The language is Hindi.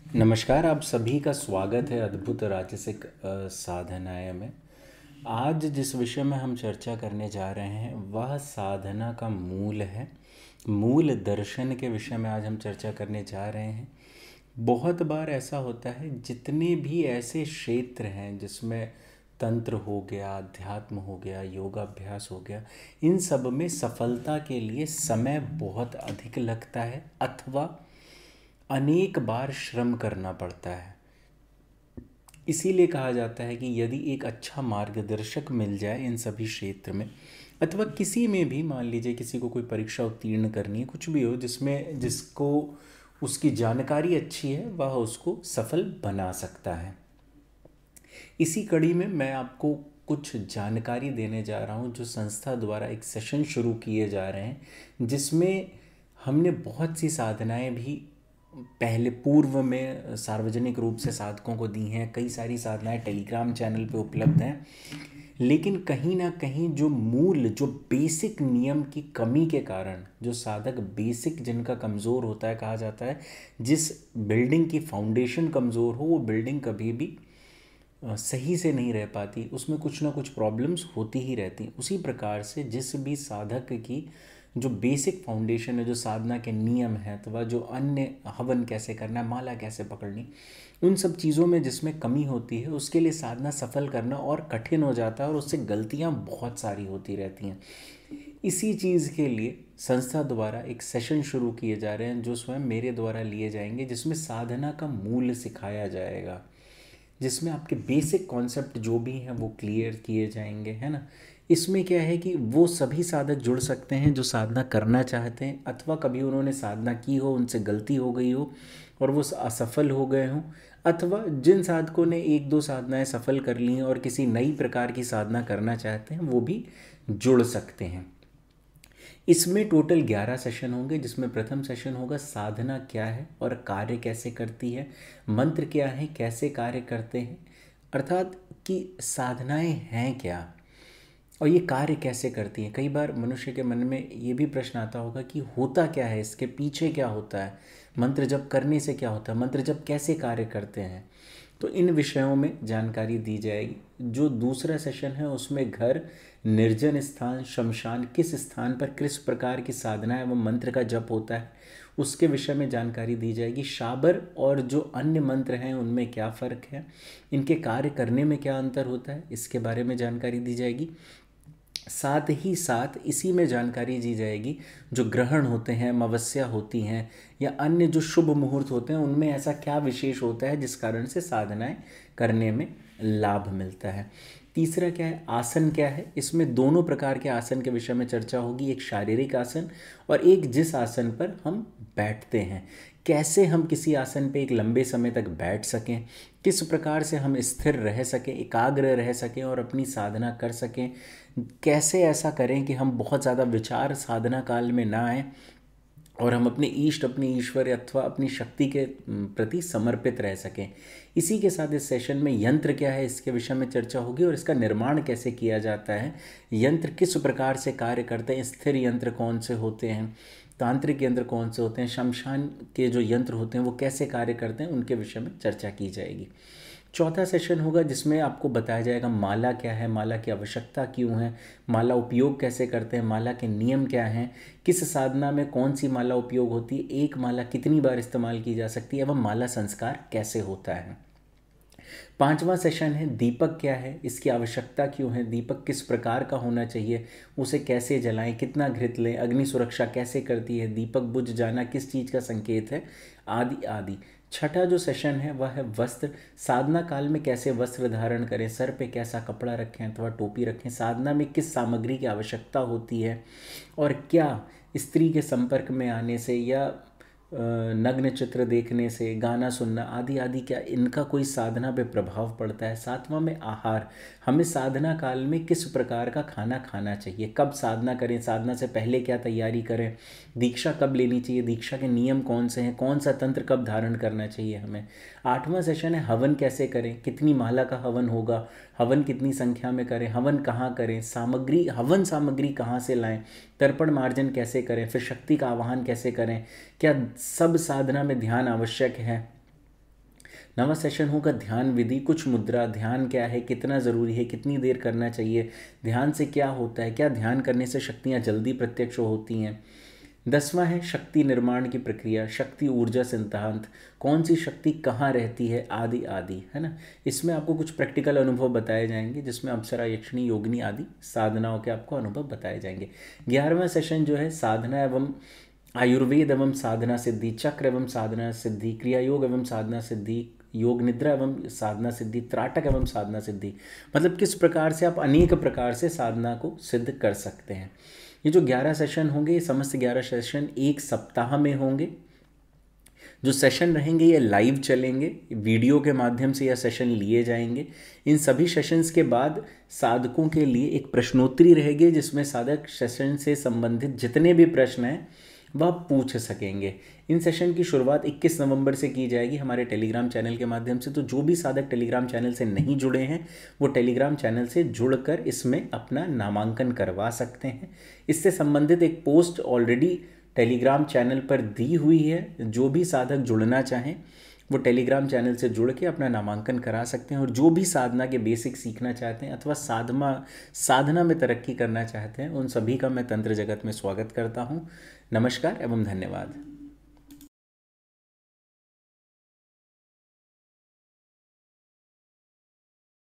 नमस्कार, आप सभी का स्वागत है अद्भुत राजसिक साधनाएँ में। आज जिस विषय में हम चर्चा करने जा रहे हैं वह साधना का मूल है। मूल दर्शन के विषय में आज हम चर्चा करने जा रहे हैं। बहुत बार ऐसा होता है, जितने भी ऐसे क्षेत्र हैं जिसमें तंत्र हो गया, अध्यात्म हो गया, योगाभ्यास हो गया, इन सब में सफलता के लिए समय बहुत अधिक लगता है अथवा अनेक बार श्रम करना पड़ता है। इसीलिए कहा जाता है कि यदि एक अच्छा मार्गदर्शक मिल जाए इन सभी क्षेत्र में, अथवा किसी में भी, मान लीजिए किसी को कोई परीक्षा उत्तीर्ण करनी है, कुछ भी हो जिसमें जिसको उसकी जानकारी अच्छी है, वह उसको सफल बना सकता है। इसी कड़ी में मैं आपको कुछ जानकारी देने जा रहा हूँ जो संस्था द्वारा एक सेशन शुरू किए जा रहे हैं, जिसमें हमने बहुत सी साधनाएं भी पहले पूर्व में सार्वजनिक रूप से साधकों को दी हैं। कई सारी साधनाएं टेलीग्राम चैनल पे उपलब्ध हैं, लेकिन कहीं ना कहीं जो बेसिक नियम की कमी के कारण, जो साधक बेसिक जिनका कमज़ोर होता है, कहा जाता है जिस बिल्डिंग की फाउंडेशन कमज़ोर हो वो बिल्डिंग कभी भी सही से नहीं रह पाती, उसमें कुछ ना कुछ प्रॉब्लम्स होती ही रहती। उसी प्रकार से जिस भी साधक की जो बेसिक फाउंडेशन है, जो साधना के नियम हैं, तो वह जो अन्य हवन कैसे करना है, माला कैसे पकड़नी, उन सब चीज़ों में जिसमें कमी होती है, उसके लिए साधना सफल करना और कठिन हो जाता है और उससे गलतियां बहुत सारी होती रहती हैं। इसी चीज़ के लिए संस्था द्वारा एक सेशन शुरू किए जा रहे हैं जो स्वयं मेरे द्वारा लिए जाएंगे, जिसमें साधना का मूल सिखाया जाएगा, जिसमें आपके बेसिक कॉन्सेप्ट जो भी हैं वो क्लियर किए जाएंगे, है ना। इसमें क्या है कि वो सभी साधक जुड़ सकते हैं जो साधना करना चाहते हैं, अथवा कभी उन्होंने साधना की हो, उनसे गलती हो गई हो और वो असफल हो गए हों, अथवा जिन साधकों ने एक दो साधनाएं सफल कर ली हैं और किसी नई प्रकार की साधना करना चाहते हैं, वो भी जुड़ सकते हैं। इसमें टोटल 11 सेशन होंगे, जिसमें प्रथम सेशन होगा साधना क्या है और कार्य कैसे करती है, मंत्र क्या है, कैसे कार्य करते हैं, अर्थात कि साधनाएं हैं क्या और ये कार्य कैसे करती हैं। कई बार मनुष्य के मन में ये भी प्रश्न आता होगा कि होता क्या है, इसके पीछे क्या होता है, मंत्र जप करने से क्या होता है, मंत्र जप कैसे कार्य करते हैं। तो इन विषयों में जानकारी दी जाएगी। जो दूसरा सेशन है उसमें घर, निर्जन स्थान, शमशान, किस स्थान पर किस प्रकार की साधना एवं मंत्र का जप होता है, उसके विषय में जानकारी दी जाएगी। शाबर और जो अन्य मंत्र हैं उनमें क्या फ़र्क है, इनके कार्य करने में क्या अंतर होता है, इसके बारे में जानकारी दी जाएगी। साथ ही साथ इसी में जानकारी दी जाएगी जो ग्रहण होते हैं, अमावस्या होती हैं या अन्य जो शुभ मुहूर्त होते हैं, उनमें ऐसा क्या विशेष होता है जिस कारण से साधनाएं करने में लाभ मिलता है। तीसरा क्या है, आसन क्या है। इसमें दोनों प्रकार के आसन के विषय में चर्चा होगी, एक शारीरिक आसन और एक जिस आसन पर हम बैठते हैं। कैसे हम किसी आसन पे एक लंबे समय तक बैठ सकें, किस प्रकार से हम स्थिर रह सकें, एकाग्र रह सकें और अपनी साधना कर सकें, कैसे ऐसा करें कि हम बहुत ज़्यादा विचार साधना काल में ना आए और हम अपने इष्ट, अपने ईश्वर अथवा अपनी शक्ति के प्रति समर्पित रह सकें। इसी के साथ इस सेशन में यंत्र क्या है, इसके विषय में चर्चा होगी और इसका निर्माण कैसे किया जाता है, यंत्र किस प्रकार से कार्य करते हैं, स्थिर यंत्र कौन से होते हैं, तांत्रिक यंत्र कौन से होते हैं, शमशान के जो यंत्र होते हैं वो कैसे कार्य करते हैं, उनके विषय में चर्चा की जाएगी। चौथा सेशन होगा जिसमें आपको बताया जाएगा माला क्या है, माला की आवश्यकता क्यों है, माला उपयोग कैसे करते हैं, माला के नियम क्या हैं, किस साधना में कौन सी माला उपयोग होती है, एक माला कितनी बार इस्तेमाल की जा सकती है एवं माला संस्कार कैसे होता है। पांचवा सेशन है दीपक क्या है, इसकी आवश्यकता क्यों है, दीपक किस प्रकार का होना चाहिए, उसे कैसे जलाएं, कितना घृत लें, अग्नि सुरक्षा कैसे करती है, दीपक बुझ जाना किस चीज़ का संकेत है, आदि आदि। छठा जो सेशन है वह है वस्त्र। साधना काल में कैसे वस्त्र धारण करें, सर पे कैसा कपड़ा रखें अथवा टोपी रखें, साधना में किस सामग्री की आवश्यकता होती है और क्या स्त्री के संपर्क में आने से या नग्न चित्र देखने से, गाना सुनना आदि आदि, क्या इनका कोई साधना पे प्रभाव पड़ता है। सातवां में आहार, हमें साधना काल में किस प्रकार का खाना खाना चाहिए, कब साधना करें, साधना से पहले क्या तैयारी करें, दीक्षा कब लेनी चाहिए, दीक्षा के नियम कौन से हैं, कौन सा तंत्र कब धारण करना चाहिए हमें। आठवां सेशन है हवन कैसे करें, कितनी माला का हवन होगा, हवन कितनी संख्या में करें, हवन कहाँ करें, सामग्री, हवन सामग्री कहाँ से लाएं, तर्पण मार्जन कैसे करें, फिर शक्ति का आवाहन कैसे करें, क्या सब साधना में ध्यान आवश्यक है, नवा सेशन होगा ध्यान विधि, कुछ मुद्रा, ध्यान क्या है, कितना ज़रूरी है, कितनी देर करना चाहिए, ध्यान से क्या होता है, क्या ध्यान करने से शक्तियाँ जल्दी प्रत्यक्ष होती हैं। 10वां है शक्ति निर्माण की प्रक्रिया, शक्ति ऊर्जा सिद्धांत, कौन सी शक्ति कहाँ रहती है, आदि आदि, है ना। इसमें आपको कुछ प्रैक्टिकल अनुभव बताए जाएंगे, जिसमें अप्सरा, यक्षिणी, योगिनी आदि साधनाओं के आपको अनुभव बताए जाएंगे। 11वां सेशन जो है साधना एवं आयुर्वेद एवं साधना सिद्धि, चक्र एवं साधना सिद्धि, क्रिया योग एवं साधना सिद्धि, योग निद्रा एवं साधना सिद्धि, त्राटक एवं साधना सिद्धि, मतलब किस प्रकार से आप अनेक प्रकार से साधना को सिद्ध कर सकते हैं। ये जो 11 सेशन होंगे, ये समस्त 11 सेशन एक सप्ताह में होंगे। जो सेशन रहेंगे ये लाइव चलेंगे, वीडियो के माध्यम से यह सेशन लिए जाएंगे। इन सभी सेशंस के बाद साधकों के लिए एक प्रश्नोत्तरी रहेगी, जिसमें साधक सेशन से संबंधित जितने भी प्रश्न हैं वह पूछ सकेंगे। इन सेशन की शुरुआत 21 नवंबर से की जाएगी हमारे टेलीग्राम चैनल के माध्यम से। तो जो भी साधक टेलीग्राम चैनल से नहीं जुड़े हैं वो टेलीग्राम चैनल से जुड़कर इसमें अपना नामांकन करवा सकते हैं। इससे संबंधित एक पोस्ट ऑलरेडी टेलीग्राम चैनल पर दी हुई है। जो भी साधक जुड़ना चाहें वो टेलीग्राम चैनल से जुड़ के अपना नामांकन करा सकते हैं। और जो भी साधना के बेसिक सीखना चाहते हैं अथवा साधना में तरक्की करना चाहते हैं, उन सभी का मैं तंत्र जगत में स्वागत करता हूँ। नमस्कार एवं धन्यवाद।